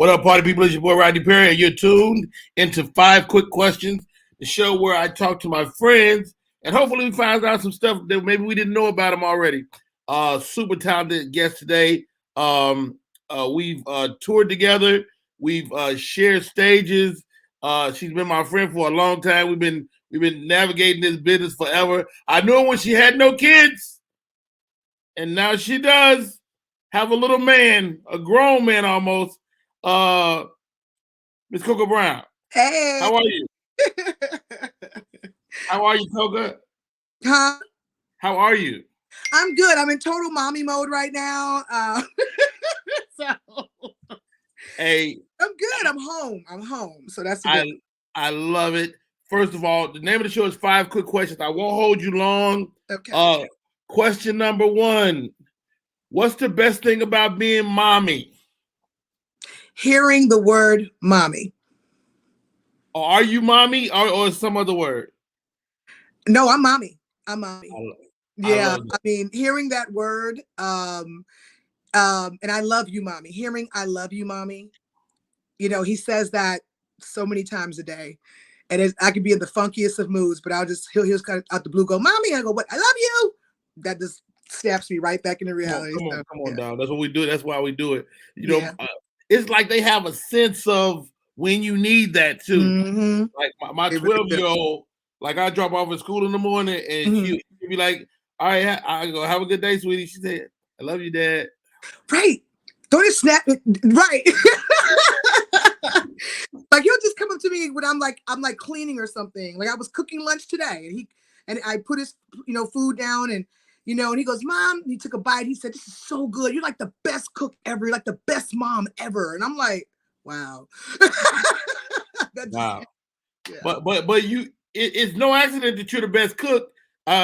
What up, party people? It's your boy Rodney Perry, and you're tuned into 5 Quick Questions, the show where I talk to my friends, and hopefully we find out some stuff that maybe we didn't know about them already. Super talented guest today. We've toured together. We've shared stages. She's been my friend for a long time. We've been navigating this business forever. I knew her when she had no kids, and now she does have a little man, a grown man almost. Miss Coca Brown. Hey. How are you? How are you, Coca? Huh? How are you? I'm good. I'm in total mommy mode right now. So Hey, I'm good. I'm home. So that's I love it. First of all, the name of the show is 5 Quick Questions. I won't hold you long. Okay. Question number 1. What's the best thing about being mommy? Hearing the word mommy. Are you mommy or some other word? No, I'm mommy. I love mean, hearing that word, and I love you, mommy. Hearing I love you, mommy. You know, he says that so many times a day. And I could be in the funkiest of moods, but he'll just kind of out the blue go, mommy. I go, what? I love you. That just snaps me right back into reality. Come on, dog. That's what we do. That's why we do it. You know, it's like they have a sense of when you need that too. Mm-hmm. Like my 12-year-old, like I drop off at school in the morning and she'll be like, all right, I go, have a good day, sweetie. She said, I love you, Dad. Right. Don't it snap it? Right. Like he'll just come up to me when I'm like cleaning or something. Like I was cooking lunch today and I put his food down and and he goes, Mom, he took a bite. He said, this is so good. You're like the best cook ever. You're like the best mom ever. And I'm like, wow. Wow. Yeah. But it's no accident that you're the best cook.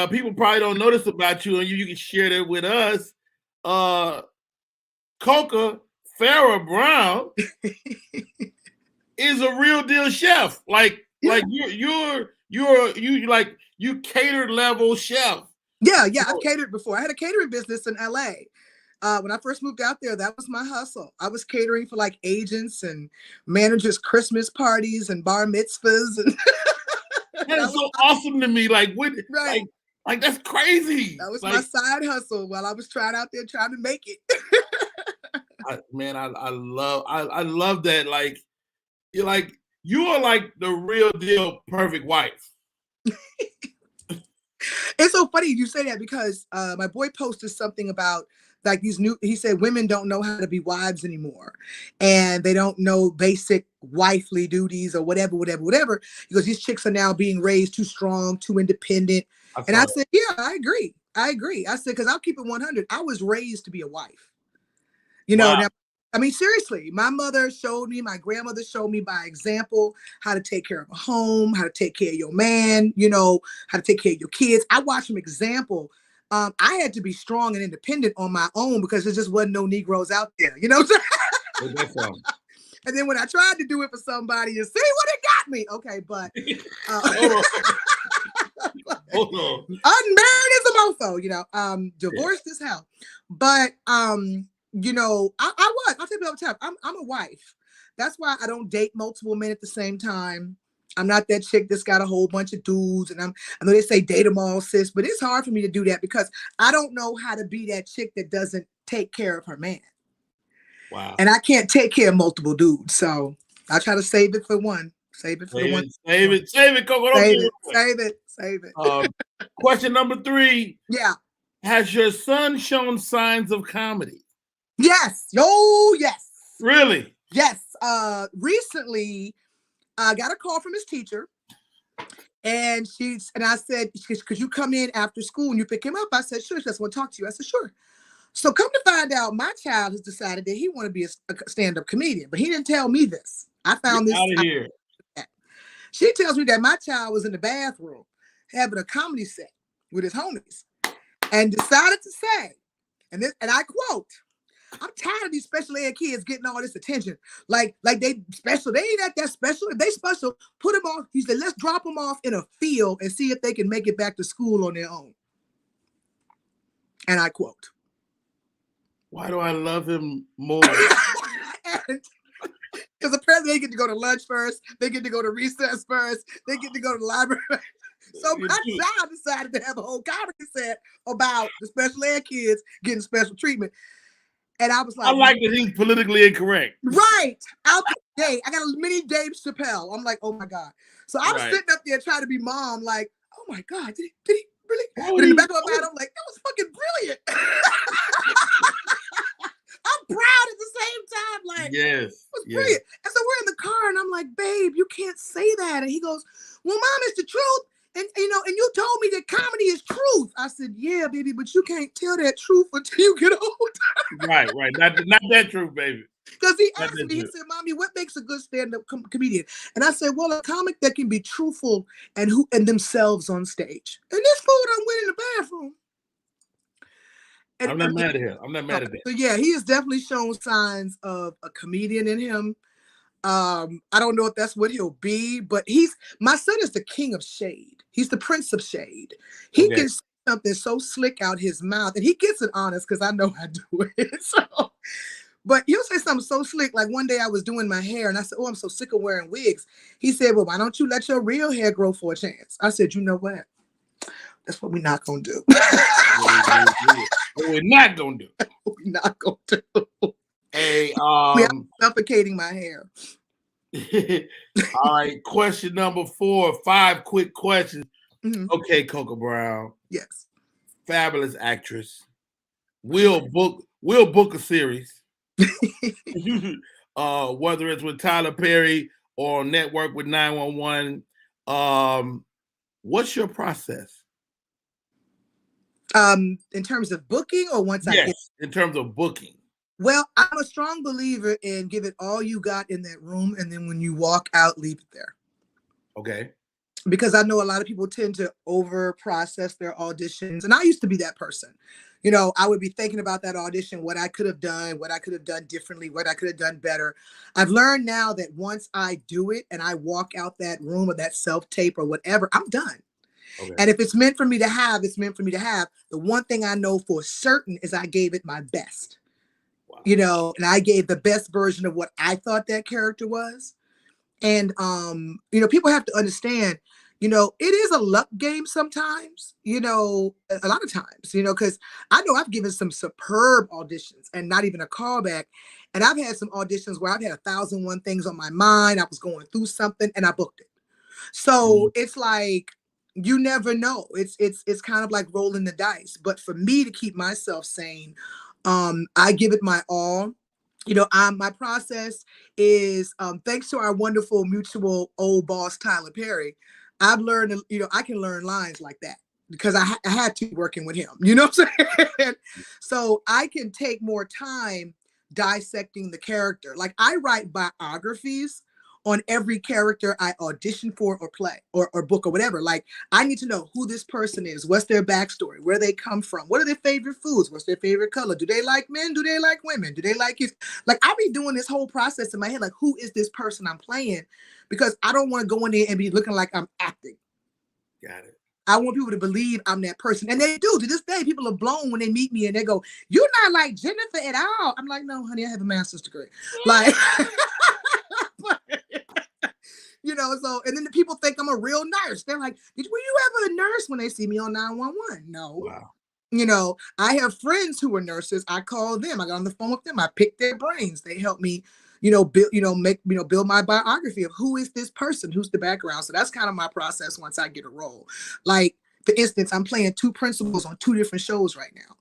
People probably don't notice about you, and you can share that with us. Coca Farrah Brown is a real deal chef. Like you catered level chef. Yeah, I've catered before. I had a catering business in LA. When I first moved out there, that was my hustle. I was catering for like agents and managers' Christmas parties and bar mitzvahs. And that is so awesome to me. Like, right. Like that's crazy. That was my side hustle while I was trying to make it. I love that. Like, you are like the real deal perfect wife. It's so funny you say that because my boy posted something about like he said women don't know how to be wives anymore and they don't know basic wifely duties or whatever. Because these chicks are now being raised too strong, too independent. And I said, yeah, I agree. I said, because I'll keep it 100. I was raised to be a wife. Now, I mean, seriously, my mother showed me, my grandmother showed me by example how to take care of a home, how to take care of your man, how to take care of your kids. I watched them example. I had to be strong and independent on my own because there just wasn't no Negroes out there, you know what I'm saying? And then when I tried to do it for somebody, you see what it got me. Okay, but hold on. Unmarried as a mofo, divorced as hell. But I'll tell you all the time, I'm a wife. That's why I don't date multiple men at the same time. I'm not that chick that's got a whole bunch of dudes. And I know they say date them all, sis, but it's hard for me to do that because I don't know how to be that chick that doesn't take care of her man. Wow. And I can't take care of multiple dudes. So I try to save it for one. Save it for the one. Save it, Coco. Save it. Question number 3. Yeah. Has your son shown signs of comedy? Yes. Oh, yes. Really? Yes. Recently, I got a call from his teacher. And I said, could you come in after school and you pick him up? I said, sure. She just want to talk to you. I said, sure. So come to find out, my child has decided that he want to be a stand-up comedian, but he didn't tell me this. I found this out of here. She tells me that my child was in the bathroom having a comedy set with his homies and decided to say, and I quote, I'm tired of these special ed kids getting all this attention. Like they special. They ain't that special. If they special, put them off. He said, let's drop them off in a field and see if they can make it back to school on their own. And I quote. Why do I love him more? They get to go to lunch first. They get to go to recess first. They get to go to the library. So my child decided to have a whole comedy set about the special ed kids getting special treatment. And I was like, I like that he's politically incorrect. Right. I got a mini Dave Chappelle. I'm like, oh my God. So I was sitting up there trying to be mom, like, oh my God, did he really? But in the back of my mind, I'm like, that was fucking brilliant. I'm proud at the same time. Like, yes, it was brilliant. And so we're in the car and I'm like, babe, you can't say that. And he goes, well, mom, it's the truth. And and you told me that comedy is truth. I said, yeah, baby, but you can't tell that truth until you get older. Right. Not that truth, baby. Because he asked me, he said, Mommy, what makes a good stand-up comedian? And I said, well, a comic that can be truthful and themselves on stage. And this fool done went in the bathroom. I'm not mad at him. I'm not mad at that. So yeah, he has definitely shown signs of a comedian in him. I don't know if that's what he'll be, but my son is the king of shade. He's the prince of shade. He can say something so slick out his mouth, and he gets it honest because I know I do it. So, but he'll say something so slick. Like one day I was doing my hair and I said, oh, I'm so sick of wearing wigs. He said, well, why don't you let your real hair grow for a chance? I said, you know what? That's what we're not going to do. What we're not going to do. We're not going to do. Hey, we're suffocating my hair. All right, question number 4, 5 quick questions. Okay, Coco Brown. Yes. Fabulous actress. We'll book a series. Whether it's with Tyler Perry or network with 911. What's your process? In terms of booking or once I get in terms of booking. Well, I'm a strong believer in give it all you got in that room, and then when you walk out, leave it there. Okay. Because I know a lot of people tend to over process their auditions, and I used to be that person. You know, I would be thinking about that audition, what I could have done differently, what I could have done better. I've learned now that once I do it and I walk out that room or that self-tape or whatever, I'm done. Okay. And if it's meant for me to have, it's meant for me to have. The one thing I know for certain is I gave it my best. Wow. You know, and I gave the best version of what I thought that character was. And, you know, people have to understand, you know, it is a luck game sometimes, you know, a lot of times, you know, because I know I've given some superb auditions and not even a callback. And I've had some auditions where I've had 1,001 things on my mind. I was going through something and I booked it. So it's like, you never know. It's kind of like rolling the dice. But for me to keep myself sane, I give it my all. You know, my process is, thanks to our wonderful mutual old boss, Tyler Perry, I've learned, you know, I can learn lines like that because I had to working with him, you know what I'm saying? So I can take more time dissecting the character. Like I write biographies on every character I audition for or play or book or whatever. Like I need to know who this person is, what's their backstory, where they come from, what are their favorite foods, what's their favorite color, do they like men, do they like women, do they like kids? Like I be doing this whole process in my head, like who is this person I'm playing? Because I don't want to go in there and be looking like I'm acting. Got it. I want people to believe I'm that person. And they do. To this day, people are blown when they meet me and they go, you're not like Jennifer at all. I'm like, no, honey, I have a master's degree. Like, you know, so, and then the people think I'm a real nurse. They're like, were you ever a nurse when they see me on 911? No. Wow. You know, I have friends who are nurses. I call them, I got on the phone with them. I pick their brains. They help me, you know, build, you know, build my biography of who is this person, who's the background. So that's kind of my process once I get a role. Like, for instance, I'm playing 2 principals on 2 different shows right now.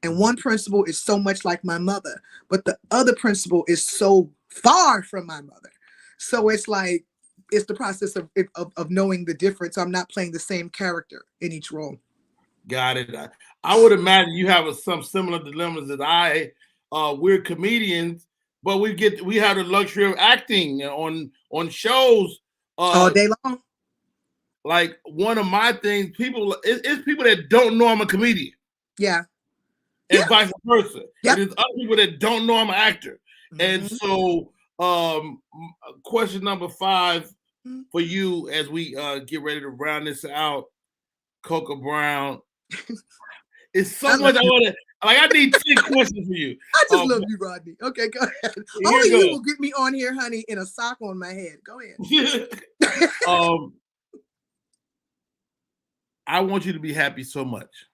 And one principal is so much like my mother, but the other principal is so far from my mother. So it's like, it's the process of knowing the difference. I'm not playing the same character in each role. Got it. I would imagine you have some similar dilemmas as I. We're comedians, but we have the luxury of acting on shows all day long. Like one of my things, it's people that don't know I'm a comedian. Yeah. And vice versa. Yep. There's other people that don't know I'm an actor. And so question number 5 for you as we get ready to round this out, Coco Brown. It's so much I want to. Like, I need 10 questions for you. I just love you, Rodney. Okay, go ahead. Only you will get me on here, honey, in a sock on my head. Go ahead. I want you to be happy so much.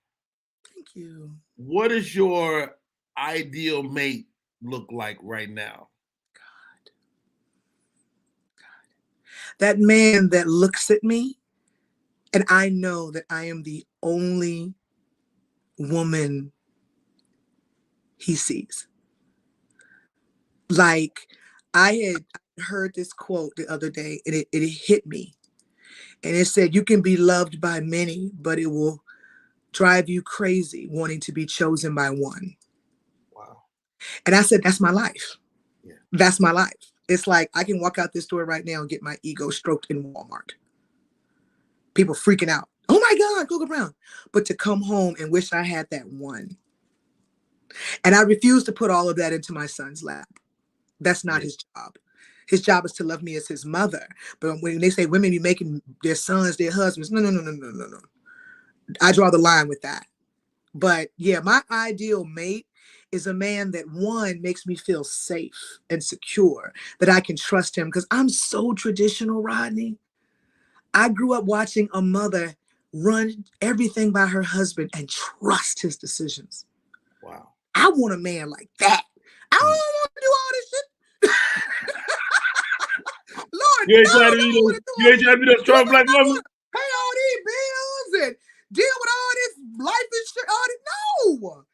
Thank you. What does your ideal mate look like right now? God. That man that looks at me and I know that I am the only woman he sees. Like, I had heard this quote the other day and it hit me. And it said, you can be loved by many, but it will drive you crazy wanting to be chosen by one. Wow. And I said, that's my life. Yeah. That's my life. It's like I can walk out this door right now and get my ego stroked in Walmart. People freaking out. Oh my God, Coco Brown. But to come home and wish I had that one. And I refuse to put all of that into my son's lap. That's not his job. His job is to love me as his mother. But when they say women be making their sons their husbands, no. I draw the line with that. But yeah, my ideal mate is a man that, one, makes me feel safe and secure, that I can trust him, because I'm so traditional, Rodney. I grew up watching a mother run everything by her husband and trust his decisions. Wow. I want a man like that. I don't want to do all this shit. Lord, you ain't trying to be that strong black woman. Pay all these bills and deal with all this life insurance. No.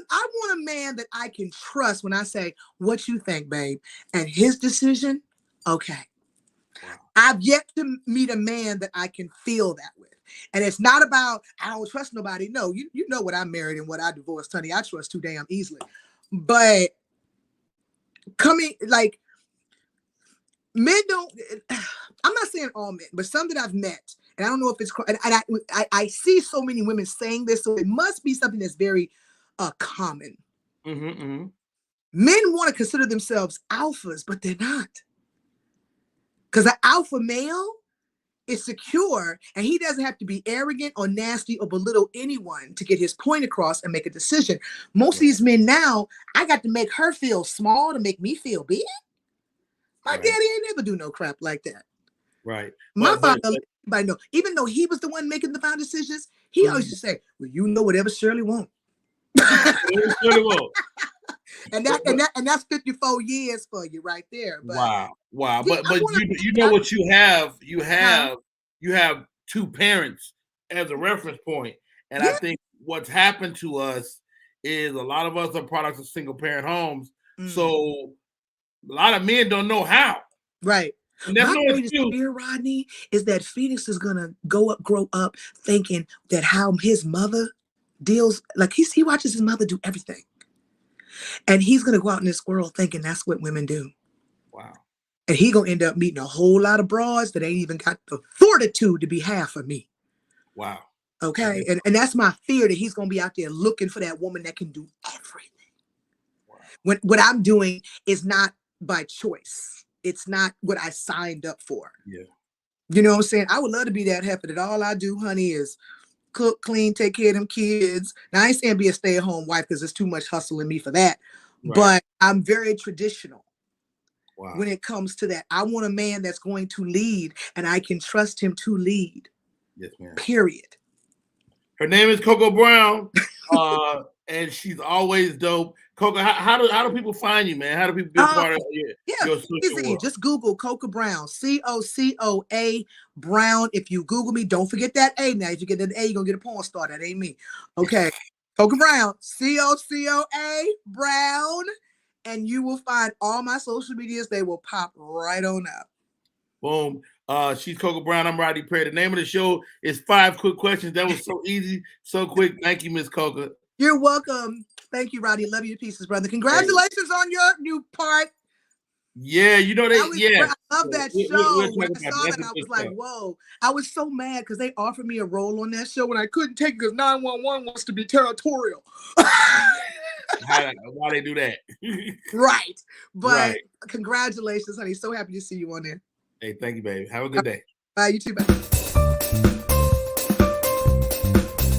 I want a man that I can trust when I say, what you think, babe? And his decision, okay. Wow. I've yet to meet a man that I can feel that with. And it's not about, I don't trust nobody. No, you know what I married and what I divorced, honey. I trust too damn easily. But men don't, I'm not saying all men, but some that I've met, and I don't know if it's, and I see so many women saying this, so it must be something that's very common. Men want to consider themselves alphas, but they're not. Because an alpha male is secure, and he doesn't have to be arrogant or nasty or belittle anyone to get his point across and make a decision. Most of these men now, I got to make her feel small to make me feel big. My daddy ain't never do no crap like that. Right. My father, everybody know, even though he was the one making the final decisions, he always used to say, well, you know whatever Shirley wants. Shirley wants. And that's 54 years for you right there. But, wow. Yeah, but you know what you have? You have two parents as a reference point. And I think what's happened to us is a lot of us are products of single parent homes. So a lot of men don't know how. Right. And that's my greatest fear, Rodney, is that Phoenix is gonna grow up thinking that how his mother deals, like he watches his mother do everything. And he's gonna go out in this world thinking that's what women do. Wow. And he gonna end up meeting a whole lot of broads that ain't even got the fortitude to be half of me. Wow. Okay. And that's my fear, that he's gonna be out there looking for that woman that can do everything. Wow. What I'm doing is not by choice. It's not what I signed up for. Yeah. You know what I'm saying? I would love to be that happy that all I do, honey, is cook, clean, take care of them kids. Now, I ain't saying be a stay-at-home wife because there's too much hustle in me for that. Right. But I'm very traditional. Wow. When it comes to that. I want a man that's going to lead, and I can trust him to lead. Yes, ma'am. Period. Her name is Coco Brown. And she's always dope. Coco, how do people find you, man? How do people be a part of your social world? Just Google Coco Brown, COCOA Brown. If you Google me, don't forget that A. Now, if you get that A, you're gonna get a porn star. That ain't me. Okay, Coco Brown, COCOA Brown, and you will find all my social medias. They will pop right on up. Boom. She's Coco Brown. I'm Rodney Perry. The name of the show is 5 Quick Questions. That was so easy, so quick. Thank you, Miss Coco. You're welcome. Thank you, Rodney. Love you to pieces, brother. Congratulations on your new part. Yeah, you know I love that show. When I saw that, I was like, whoa. I was so mad because they offered me a role on that show and I couldn't take it because 911 wants to be territorial. Why they do that? Right. But Congratulations, honey. So happy to see you on there. Hey, thank you, baby. Have a good day. Bye, you too, bye.